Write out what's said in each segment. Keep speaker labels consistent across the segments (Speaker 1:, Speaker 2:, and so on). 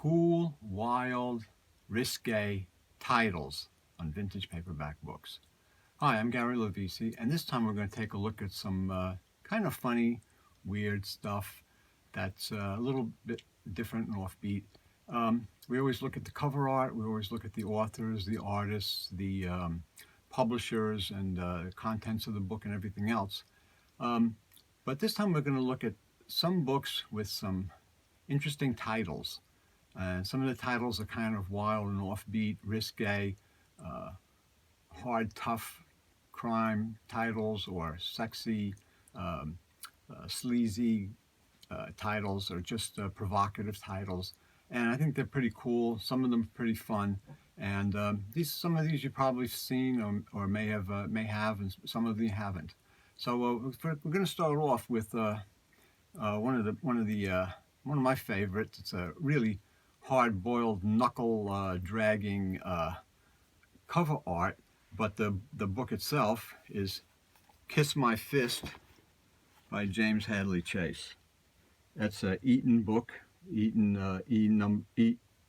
Speaker 1: cool, wild, risque titles on vintage paperback books. Hi, I'm Gary Lovisi, and this time we're going to take a look at some kind of funny, weird stuff that's a little bit different and offbeat. We always look at the cover art, we always look at the authors, the artists, the publishers, and the contents of the book and everything else. But this time we're going to look at some books with some interesting titles. And some of the titles are kind of wild and offbeat, risque, hard, tough crime titles, or sexy, sleazy titles, or just provocative titles. And I think they're pretty cool. Some of them are pretty fun. And some of these you've probably seen or may have, and some of them you haven't. So we're going to start off with one of my favorites. It's a really hard-boiled, knuckle-dragging cover art, but the book itself is "Kiss My Fist" by James Hadley Chase. That's an Eaton book, Eaton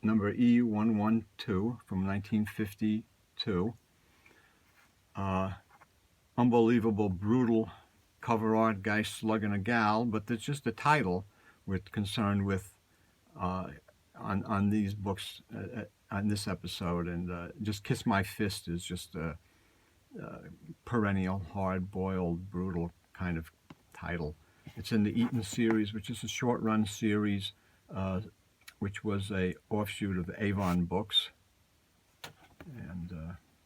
Speaker 1: number E112 from 1952. Unbelievable, brutal cover art, guy slugging a gal, but it's just the title we're concerned with on these books on this episode. And just "Kiss My Fist" is just a perennial, hard-boiled, brutal kind of title. It's in the Eaton series, which is a short-run series, which was a offshoot of the Avon books. And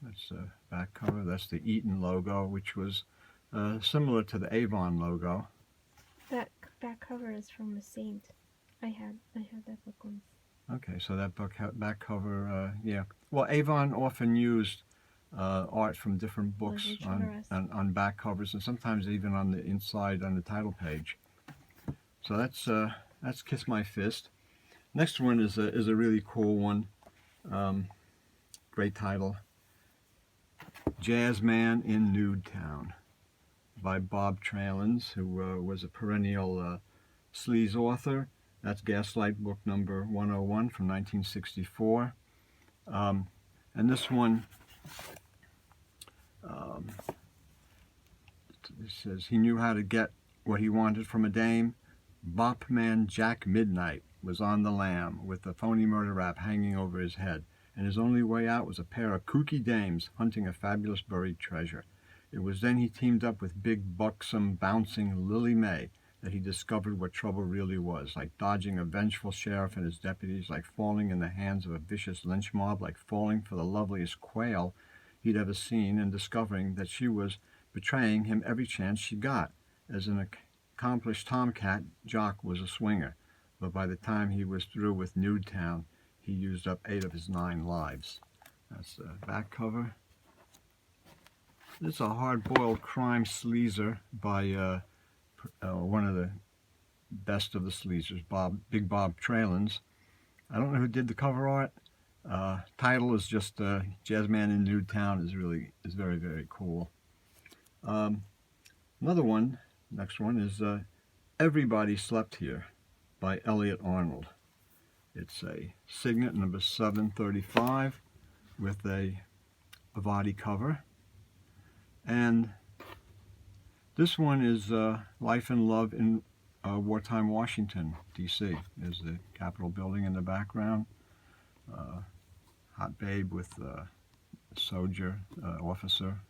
Speaker 1: that's the back cover. That's the Eaton logo, which was similar to the Avon logo.
Speaker 2: That cover is from a Saint. I had that book once.
Speaker 1: Okay, so that back cover, yeah. Well, Avon often used art from different books on back covers, and sometimes even on the inside on the title page. So that's "Kiss My Fist." Next one is a really cool one. Great title. "Jazz Man in Nude Town" by Bob Tralens, who was a perennial sleaze author. That's Gaslight book number 101 from 1964. And this one, it says, "He knew how to get what he wanted from a dame. Bopman Jack Midnight was on the lam with a phony murder rap hanging over his head, and his only way out was a pair of kooky dames hunting a fabulous buried treasure. It was then he teamed up with big, buxom, bouncing Lily May that he discovered what trouble really was, like dodging a vengeful sheriff and his deputies, like falling in the hands of a vicious lynch mob, like falling for the loveliest quail he'd ever seen, and discovering that she was betraying him every chance she got. As an accomplished tomcat, Jock was a swinger, but by the time he was through with Nude Town, he used up 8 of his 9 lives." That's the back cover. This is a hard-boiled crime sleazer by one of the best of the sleazers, Big Bob Tralens. I don't know who did the cover art. Title is just "Jazz Man in Nude Town" is very, very cool. Another one, next one, is "Everybody Slept Here" by Elliot Arnold. It's a Signet number 735 with a Avati cover. And this one is Life and Love in Wartime Washington, D.C. There's the Capitol building in the background. Hot babe with a soldier, officer.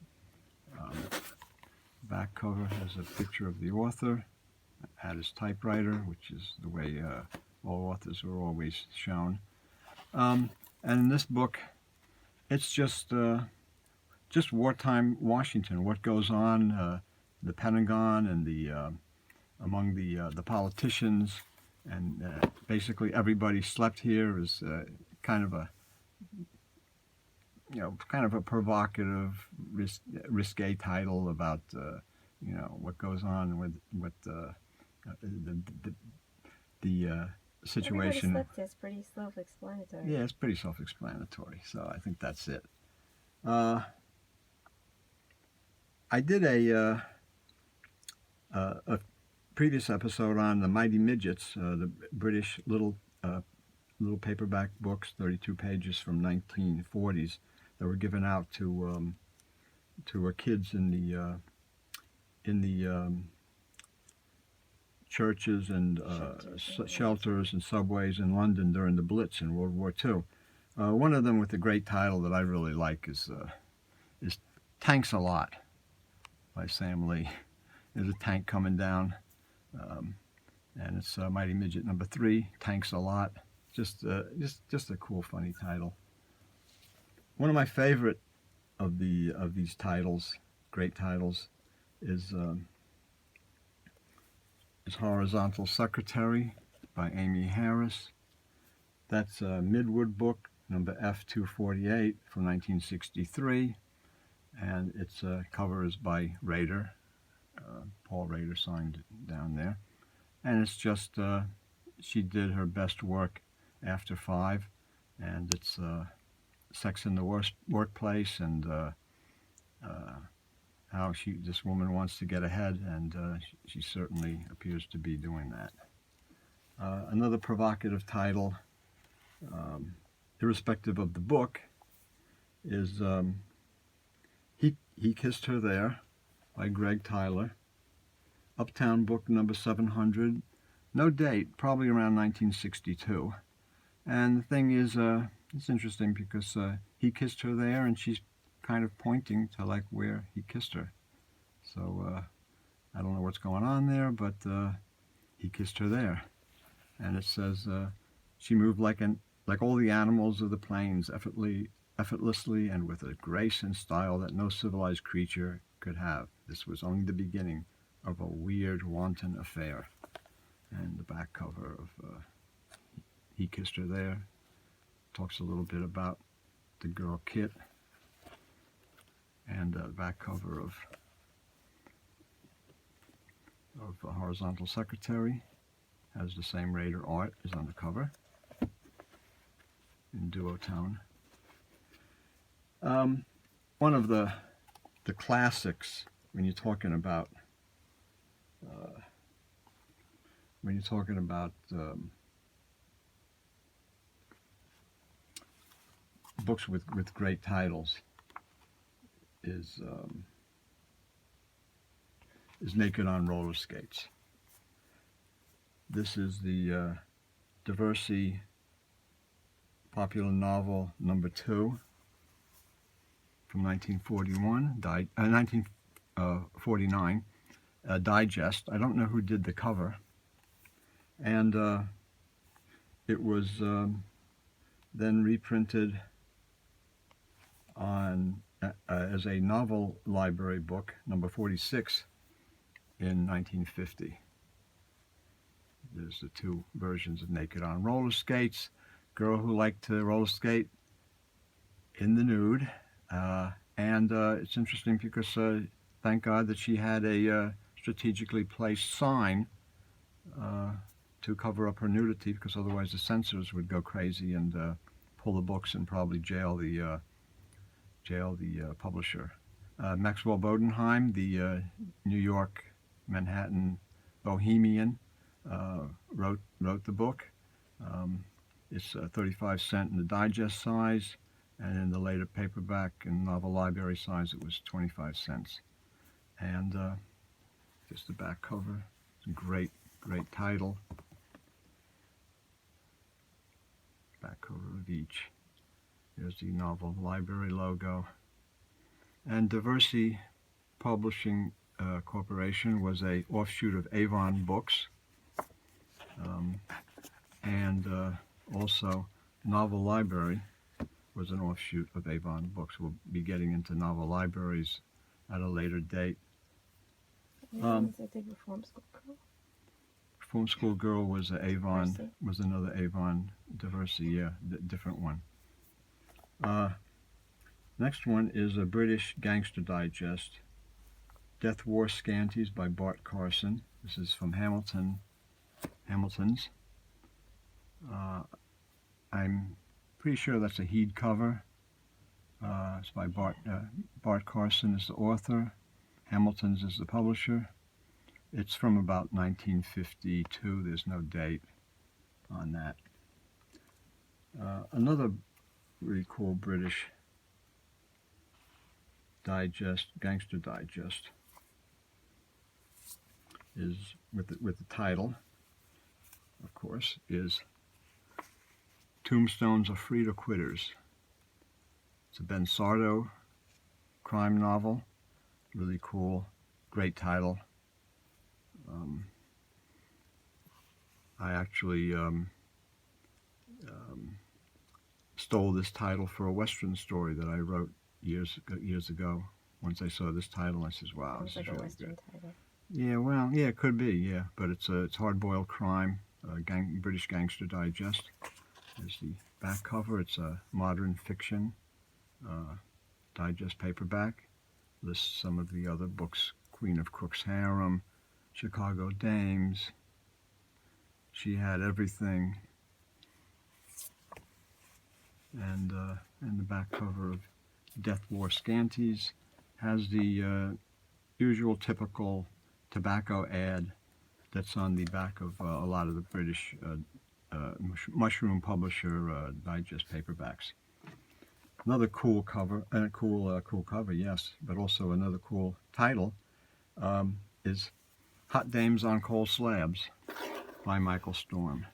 Speaker 1: Back cover has a picture of the author at his typewriter, which is the way all authors are always shown. And in this book, it's just wartime Washington, what goes on, the Pentagon and among the politicians, and basically "Everybody Slept Here" is kind of a provocative, risque title about what goes on with the situation.
Speaker 2: Everybody Slept is pretty self-explanatory.
Speaker 1: Yeah, it's pretty self-explanatory. So I think that's it. I did a previous episode on the Mighty Midgets, the British little little paperback books, 32 pages from 1940s that were given out to kids in the churches and shelters and subways in London during the Blitz in World War II. One of them with a great title that I really like is Tanks a Lot by Sam Lee. There's a tank coming down, and it's Mighty Midget number 3, Tanks a Lot. Just a cool, funny title. One of my favorite of these titles, great titles, is Horizontal Secretary by Amy Harris. That's a Midwood book, number F248 from 1963, and its cover is by Rader. Paul Rader signed it down there. And it's just, she did her best work after 5, and it's sex in the workplace, and how this woman wants to get ahead, and she certainly appears to be doing that. Another provocative title, irrespective of the book, is He Kissed Her There by Greg Tyler. Uptown book number 700. No date, probably around 1962. And the thing is, it's interesting because he kissed her there, and she's kind of pointing to like where he kissed her. So I don't know what's going on there, but he kissed her there. And it says she moved like all the animals of the plains, effortlessly and with a grace and style that no civilized creature could have. This was only the beginning of a weird, wanton affair. And the back cover of He Kissed Her There talks a little bit about the girl Kit. And the back cover of Horizontal Secretary has the same Rader art as on the cover in duotone. One of the classics when you're talking about books with great titles is Naked on Roller Skates. This is the Diversey popular novel number 2 from 1949, digest. I don't know who did the cover. And it was then reprinted on as a novel library book, number 46, in 1950. There's the 2 versions of Naked on Roller Skates. Girl who liked to roller skate in the nude. And it's interesting because thank God that she had a strategically placed sign to cover up her nudity, because otherwise the censors would go crazy and pull the books and probably jail the publisher. Maxwell Bodenheim, the New York, Manhattan bohemian, wrote the book. It's 35 cents in the digest size, and in the later paperback and novel library size it was 25 cents. And just the back cover, it's a great title. Back cover of each. There's the novel library logo. And Diversey Publishing Corporation was a offshoot of Avon Books. And also Novel Library was an offshoot of Avon Books. We'll be getting into novel libraries at a later date.
Speaker 2: Was it the Reform School Girl?
Speaker 1: Reform School Girl was a Avon,
Speaker 2: Diversey.
Speaker 1: was another Avon. Diversey, yeah, different one. Next one is a British Gangster Digest, Death War Scanties by Bart Carson. This is from Hamilton's. I'm pretty sure that's a Heed cover. It's by Bart Carson is the author. Hamilton's is the publisher. It's from about 1952. There's no date on that. Another really cool British digest, gangster digest, is with the title, of course, is Tombstones of Freed or Quitters. It's a Ben Sardo crime novel, really cool, great title. I actually stole this title for a Western story that I wrote years ago. Once I saw this title, I says, "Wow, this is really good." Yeah, well, yeah, it could be, yeah, but it's hard-boiled crime, British Gangster Digest. There's the back cover. It's a modern fiction digest paperback. Lists some of the other books: Queen of Crook's Harem, Chicago Dames, She Had Everything, and the back cover of Death Wore Scanties has the usual typical tobacco ad that's on the back of a lot of the British mushroom publisher digest paperbacks. Another cool cover, cool cover, yes, but also another cool title is Hot Dames on Coal Slabs by Michael Storm.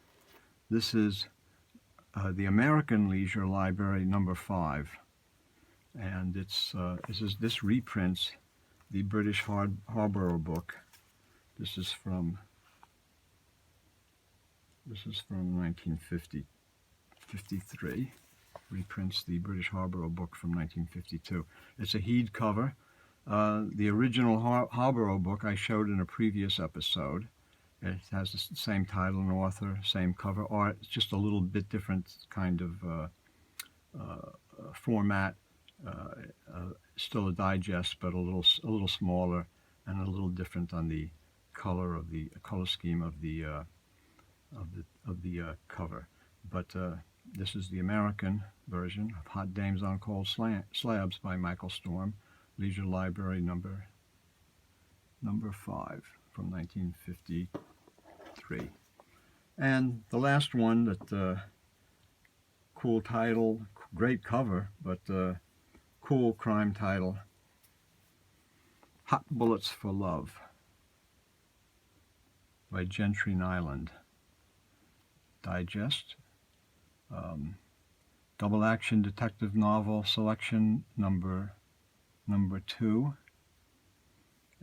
Speaker 1: This is the American Leisure Library number 5, and this reprints the British Harborough book. This is from 1953. Reprints the British Harborough book from 1952. It's a Heed cover. The original Harborough book I showed in a previous episode. It has the same title and author, same cover art. It's just a little bit different kind of format. Still a digest, but a little smaller and a little different on the color scheme of the cover. But this is the American version of Hot Dames on Coal Slabs by Michael Storm, Leisure Library number 5 from 1953. And the last one, that cool title, great cover, but cool crime title, Hot Bullets for Love by Gentry Nyland. Digest. Double action detective novel selection number 2,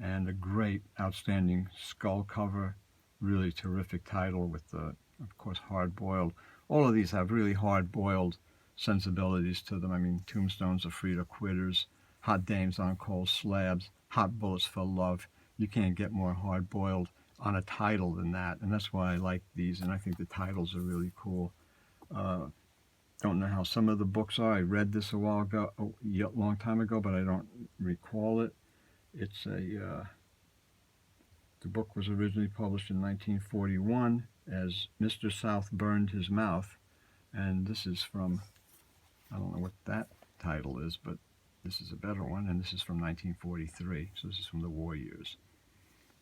Speaker 1: and a great, outstanding skull cover, really terrific title with of course, hard-boiled. All of these have really hard-boiled sensibilities to them. I mean, Tombstones of Freed or Quitters, Hot Dames on Coal Slabs, Hot Bullets for Love. You can't get more hard-boiled on a title than that, and that's why I like these, and I think the titles are really cool. Don't know how some of the books are. I read this a while ago, a long time ago, but I don't recall it. It's the book was originally published in 1941 as Mr. South Burned His Mouth, and this is from, I don't know what that title is, but this is a better one, and this is from 1943, so this is from the war years.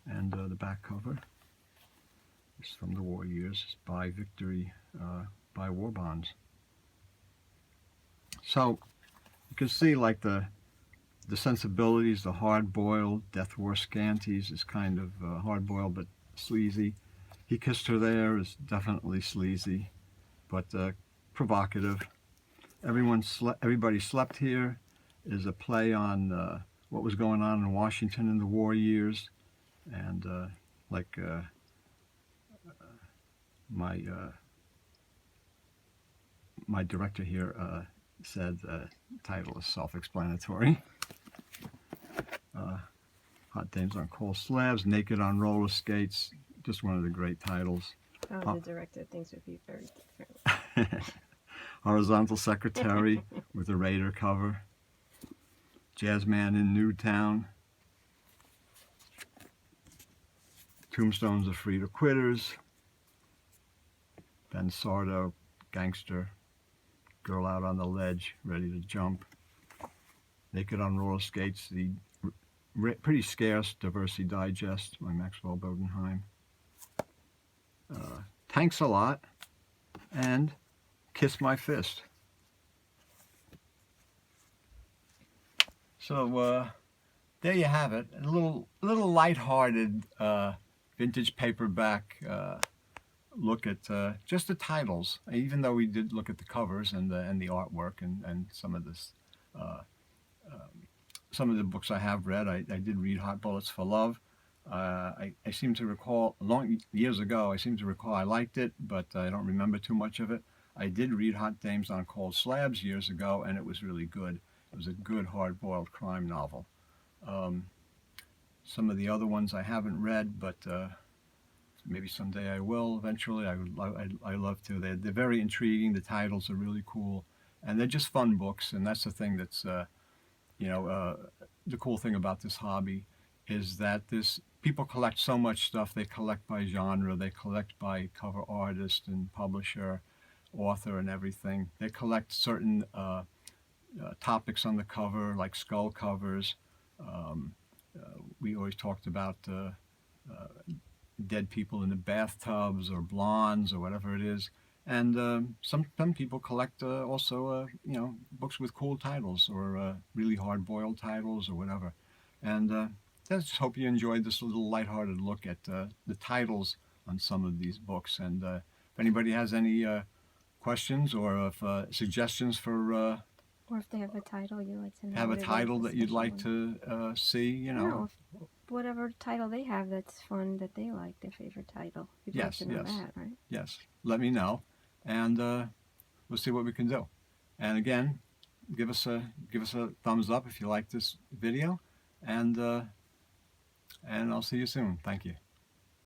Speaker 1: And the back cover is from the war years. It's by Victory, by War Bonds. So you can see, like, the sensibilities, the hard-boiled. Death Wore Scanties is kind of hard-boiled but sleazy. He Kissed Her There is definitely sleazy, but provocative. Everybody Slept Here is a play on what was going on in Washington in the war years, and my director here said the title is self-explanatory. Hot Dames on Coal Slabs, Naked on Roller Skates, just one of the great titles.
Speaker 2: Oh, the director thinks would be very different.
Speaker 1: Horizontal Secretary with a Raider cover. Jazzman in Newtown. Tombstones of Freed or Quitters. Ben Sardo, Gangster. Girl Out on the Ledge, Ready to Jump. Naked on Roller Skates, the pretty scarce Diversity Digest by Maxwell Bodenheim. Tanks a Lot, and Kiss My Fist. So there you have it. A little lighthearted vintage paperback look at just the titles. Even though we did look at the covers and the artwork and some of this. Some of the books I have read. I did read Hot Bullets for Love. I seem to recall, years ago, I seem to recall I liked it, but I don't remember too much of it. I did read Hot Dames on Cold Slabs years ago, and it was really good. It was a good hard-boiled crime novel. Some of the other ones I haven't read, but maybe someday I will eventually. I love to. They're very intriguing. The titles are really cool, and they're just fun books, and that's the thing that's the cool thing about this hobby is that people collect so much stuff. They collect by genre, they collect by cover artist and publisher, author, and everything. They collect certain topics on the cover, like skull covers. We always talked about dead people in the bathtubs or blondes or whatever it is. And some people collect also, books with cool titles or really hard-boiled titles or whatever. And I just hope you enjoyed this little lighthearted look at the titles on some of these books. And if anybody has any questions or suggestions for
Speaker 2: or if they have a title you'd like to know.
Speaker 1: Have a title that you'd like to see,
Speaker 2: No, whatever title they have that's fun, that they like, their favorite title. You'd like to know that, right?
Speaker 1: Yes, let me know, and we'll see what we can do. And again, give us a thumbs up if you like this video, and I'll see you soon. Thank you.